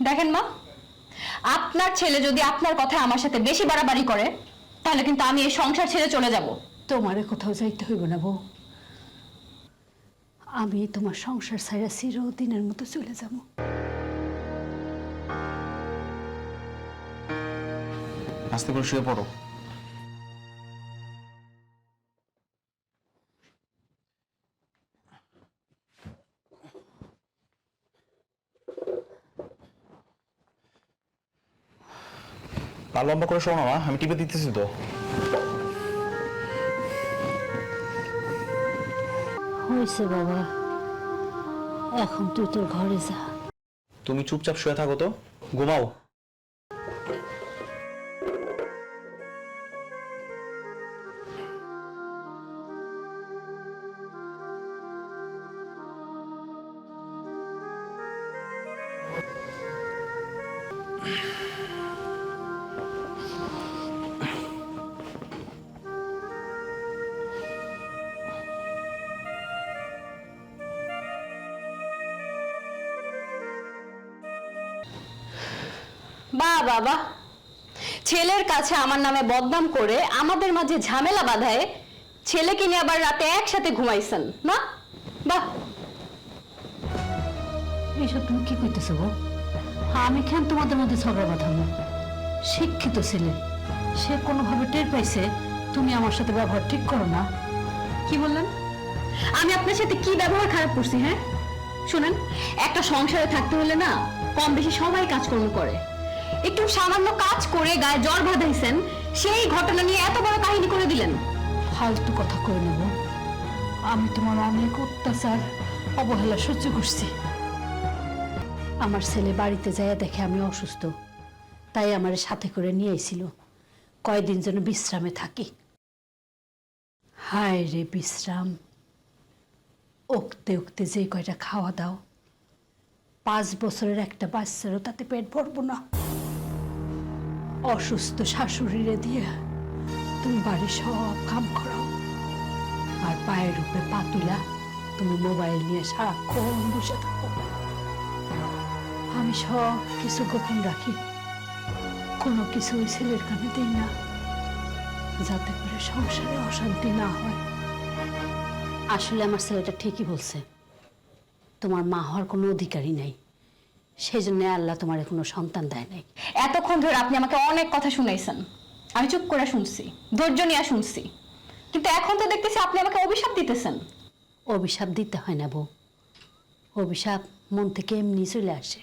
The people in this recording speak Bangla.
দেখেন মা, আপনার ছেলে যদি আপনার কথায় আমার সাথে বেশি বাড়াবাড়ি করে তাহলে কিন্তু আমি এই সংসার ছেড়ে চলে যাব। তোমারে কোথাও যাইতে হইব না বউ, আমি তোমার সংসার ছাইরা চিরদিনের মতো চলে যাব। আস্তে করে শুয়ে পড়ো। পা লম্বা করে শোনো মা, আমি টিপে দিতেছি তো। হয়েছে বাবা, এখন তুই তোর ঘরে যা। তুমি চুপচাপ শুয়ে থাকো তো, ঘুমাও। বাহ বাবা, ছেলের কাছে আমার নামে বদনাম করে আমাদের মাঝে ঝামেলা বাঁধায় ছেলেকে নিয়ে আবার রাতে একসাথে ঘুমাইছেন না? বাহ। এইসব তুমি কি কইতেছো গো? আমি কেন তোমাদের মধ্যে ঝগড়া বাঁধাবো? শিক্ষিত ছেলে, সে কোনোভাবে টের পাইছে তুমি আমার সাথে ব্যবহার ঠিক করো না। কি বললেন? আমি আপনার সাথে কি ব্যবহার খারাপ করছি? হ্যাঁ শুনেন, একটা সংসারে থাকতে হলে না কম বেশি সবাই কাজকর্ম করে। একটু সামান্য কাজ করে গায়ে জ্বর বাঁধাইছেন, সেই ঘটনা নিয়ে এত বড় কাহিনী করে দিলেন। ফালতু কথা কই নেব, আমি তোমার অনেক অত্যাচার অবহেলা সহ্য করছি। আমার ছেলে বাড়িতে যায় দেখে আমি অসুস্থ, তাই আমার সাথে করে নিয়ে এসেছিল কয়দিন যেন বিশ্রামে থাকি। হায় রে বিশ্রাম, উকতে উকতে যে কয়টা খাওয়া দাও, 5 বছরের একটা বাচ্চারও তাতে পেট ভরবো না। অসুস্থ শাশুড়িরে দিয়ে তুমি বাড়ির সব কাম করো, আর পায়ের উপরে পা তুলা তুমি মোবাইল নিয়ে সারাক্ষণ বসে থাকো। আমি সব কিছু গোপন রাখি, কোনো কিছু ওই ছেলের কানে দিই না, যাতে করে সংসারে অশান্তি না হয়। আসলে আমার ছেলেটা ঠিকই বলছে, তোমার মা হওয়ার কোনো অধিকারই নাই, সেই জন্য আল্লাহ তোমার কোনো সন্তান দেয় নাই। এতক্ষণ ধরে আপনি আমাকে অনেক কথা শুনাইছেন, আমি চুপ করে শুনছি, ধৈর্য নিয়ে শুনছি, কিন্তু এখন তো দেখতেছি আপনি আমাকে অভিশাপ দিতেছেন। অভিশাপ দিতে হয় না বউ, অভিশাপ মন থেকে এমনি চলে আসে।